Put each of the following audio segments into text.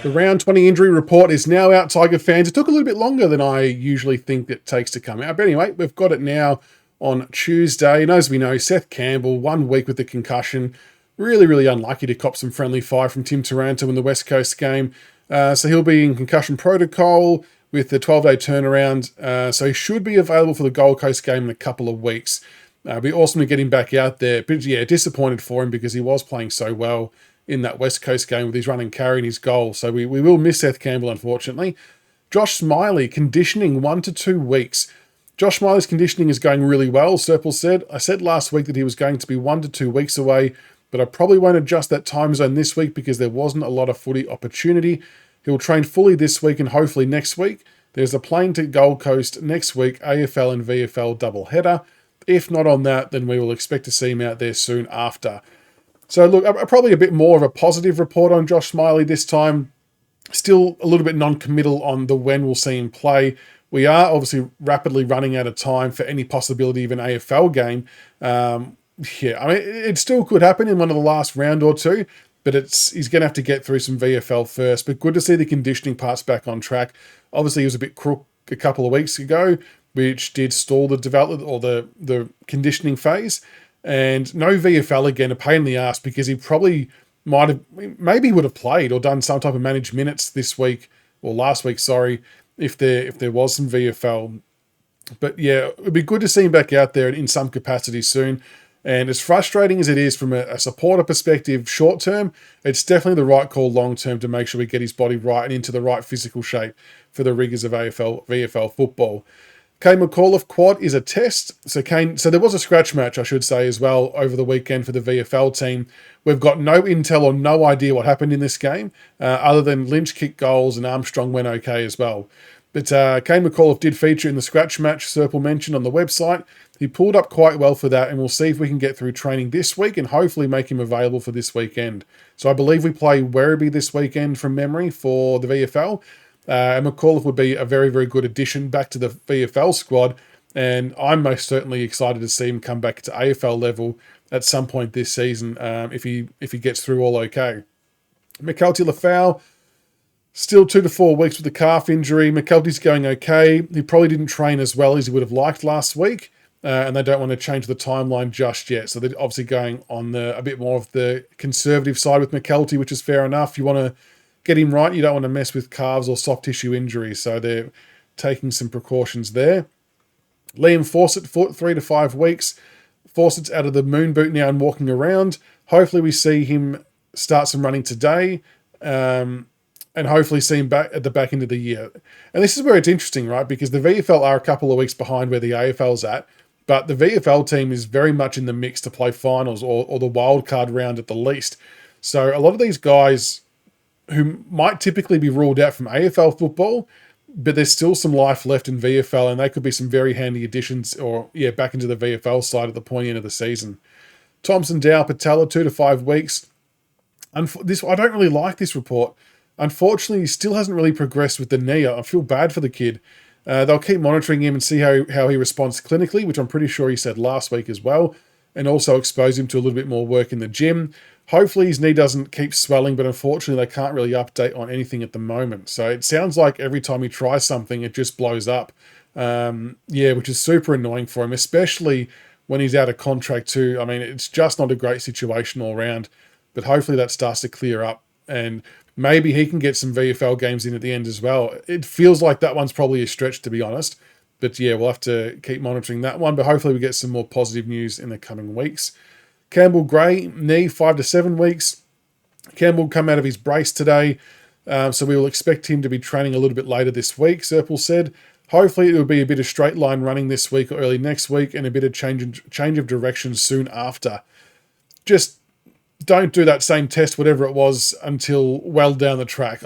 The round 20 injury report is now out, Tiger fans. It took a little bit longer than I usually think it takes to come out. But anyway, we've got it now on Tuesday. And as we know, Seth Campbell, 1 week with the concussion. Really unlucky to cop some friendly fire from Tim Taranto in the West Coast game. So he'll be in concussion protocol with the 12-day turnaround. So he should be available for the Gold Coast game in a couple of weeks. It'd be awesome to get him back out there. But yeah, disappointed for him because he was playing so well in that West Coast game with his run and carry and his goal. So we will miss Seth Campbell, unfortunately. Josh Smiley, conditioning 1 to 2 weeks. Josh Smiley's conditioning is going really well, Serpil said. I said last week that he was going to be 1 to 2 weeks away, but I probably won't adjust that time zone this week because there wasn't a lot of footy opportunity. He'll train fully this week and hopefully next week. There's a plane to Gold Coast next week, AFL and VFL doubleheader. If not on that, then we will expect to see him out there soon after. So look, probably a bit more of a positive report on Josh Smiley this time. Still a little bit non-committal on the when we'll see him play. We are obviously rapidly running out of time for any possibility of an AFL game. Yeah, I mean, it still could happen in one of the last round or two, but he's going to have to get through some VFL first. But good to see the conditioning parts back on track. Obviously, he was a bit crook a couple of weeks ago, which did stall the development or the conditioning phase. And no VFL again, a pain in the ass, because he probably maybe would have played or done some type of managed minutes this week or last week, sorry, if there was some VFL. But yeah, it'd be good to see him back out there in some capacity soon. And as frustrating as it is from a supporter perspective short term, it's definitely the right call long term to make sure we get his body right and into the right physical shape for the rigours of VFL football. Kane McAuliffe quad is a test. So there was a scratch match, I should say, as well over the weekend for the VFL team. We've got no intel or no idea what happened in this game, other than Lynch kicked goals and Armstrong went okay as well. But Kane McAuliffe did feature in the scratch match Serpil mentioned on the website. He pulled up quite well for that, and we'll see if we can get through training this week and hopefully make him available for this weekend. So I believe we play Werribee this weekend from memory for the VFL. And McAuliffe would be a very good addition back to the VFL squad, and I'm most certainly excited to see him come back to AFL level at some point this season if he gets through all okay. McKelty Lafau, still 2 to 4 weeks with the calf injury. McKelty's going okay. He probably didn't train as well as he would have liked last week, and they don't want to change the timeline just yet. So they're obviously going on a bit more of the conservative side with McKelty, which is fair enough. You want to get him right. You don't want to mess with calves or soft tissue injuries. So they're taking some precautions there. Liam Fawcett, 3 to 5 weeks. Fawcett's out of the moon boot now and walking around. Hopefully we see him start some running today and hopefully see him back at the back end of the year. And this is where it's interesting, right? Because the VFL are a couple of weeks behind where the AFL's at, but the VFL team is very much in the mix to play finals or the wildcard round at the least. So a lot of these guys who might typically be ruled out from AFL football, but there's still some life left in VFL, and they could be some very handy additions back into the VFL side at the point end of the season. Thompson Dow Patella, 2 to 5 weeks. I don't really like this report. Unfortunately, he still hasn't really progressed with the knee. I feel bad for the kid. They'll keep monitoring him and see how he responds clinically, which I'm pretty sure he said last week as well, and also expose him to a little bit more work in the gym. Hopefully his knee doesn't keep swelling, but unfortunately they can't really update on anything at the moment. So it sounds like every time he tries something, it just blows up. Which is super annoying for him, especially when he's out of contract too. I mean, it's just not a great situation all around, but hopefully that starts to clear up and maybe he can get some VFL games in at the end as well. It feels like that one's probably a stretch, to be honest. But yeah, we'll have to keep monitoring that one. But hopefully we get some more positive news in the coming weeks. Campbell Gray, knee, 5 to 7 weeks. Campbell come out of his brace today, so we will expect him to be training a little bit later this week, Serpil said. Hopefully it will be a bit of straight line running this week or early next week and a bit of change of direction soon after. Just don't do that same test, whatever it was, until well down the track.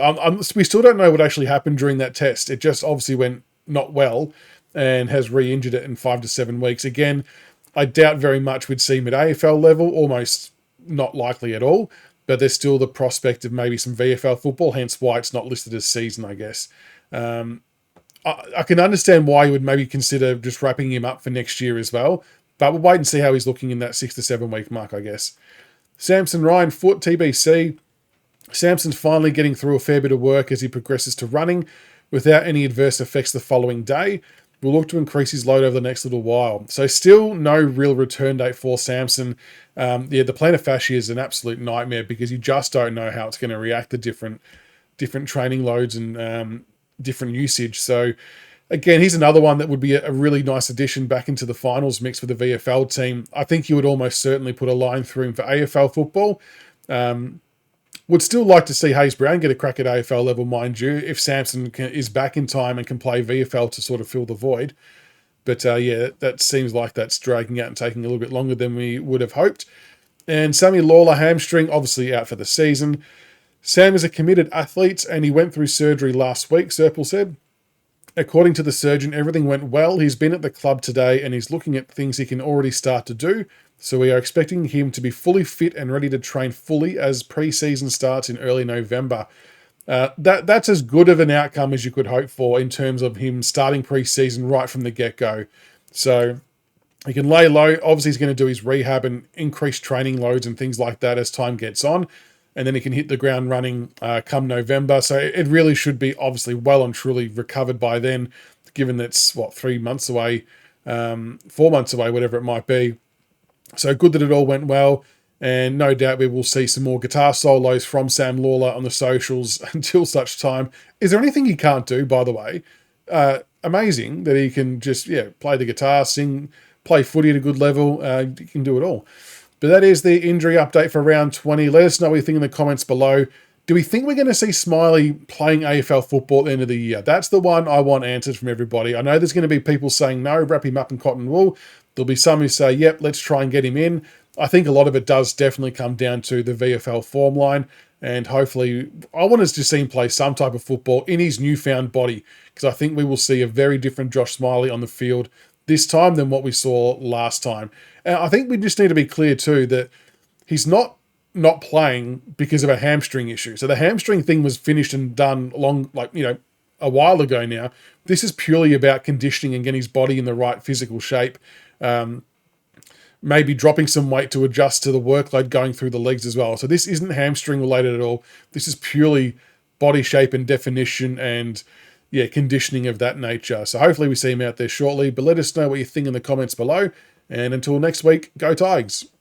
We still don't know what actually happened during that test. It just obviously went not well and has re-injured it in 5 to 7 weeks. Again, I doubt very much we'd see him at AFL level, almost not likely at all, but there's still the prospect of maybe some VFL football, hence why it's not listed as season, I guess. I can understand why you would maybe consider just wrapping him up for next year as well, but we'll wait and see how he's looking in that 6 to 7 week mark, I guess. Samson Ryan, foot, TBC. Samson's finally getting through a fair bit of work as he progresses to running without any adverse effects the following day. We'll look to increase his load over the next little while. So still no real return date for Samson. The plantar fascia is an absolute nightmare because you just don't know how it's going to react to different training loads and different usage. So again, he's another one that would be a really nice addition back into the finals mix with the VFL team. I think you would almost certainly put a line through him for AFL football. Would still like to see Hayes Brown get a crack at AFL level, mind you, if Samson is back in time and can play VFL to sort of fill the void. But yeah, that seems like that's dragging out and taking a little bit longer than we would have hoped. And Sammy Lawler, hamstring, obviously out for the season. Sam is a committed athlete and he went through surgery last week, Serple said. According to the surgeon, everything went well. He's been at the club today and he's looking at things he can already start to do. So we are expecting him to be fully fit and ready to train fully as pre-season starts in early November. That's as good of an outcome as you could hope for in terms of him starting pre-season right from the get-go. So he can lay low. Obviously, he's going to do his rehab and increase training loads and things like that as time gets on. And then he can hit the ground running come November. So it really should be obviously well and truly recovered by then, given that's, 3 months away, 4 months away, whatever it might be. So good that it all went well. And no doubt we will see some more guitar solos from Sam Lawler on the socials until such time. Is there anything he can't do, by the way? Amazing that he can just, play the guitar, sing, play footy at a good level. He can do it all. But that is the injury update for round 20. Let us know what you think in the comments below. Do we think we're going to see Smiley playing AFL football at the end of the year? That's the one I want answered from everybody. I know there's going to be people saying no, wrap him up in cotton wool. There'll be some who say, yep, let's try and get him in. I think a lot of it does definitely come down to the VFL form line. And hopefully, I want us to see him play some type of football in his newfound body. Because I think we will see a very different Josh Smiley on the field this time than what we saw last time. And I think we just need to be clear too that he's not playing because of a hamstring issue. So the hamstring thing was finished and done a while ago now. This is purely about conditioning and getting his body in the right physical shape. Maybe dropping some weight to adjust to the workload going through the legs as well. So this isn't hamstring related at all. This is purely body shape and definition and conditioning of that nature. So hopefully we see him out there shortly, but let us know what you think in the comments below. And until next week, go Tigers.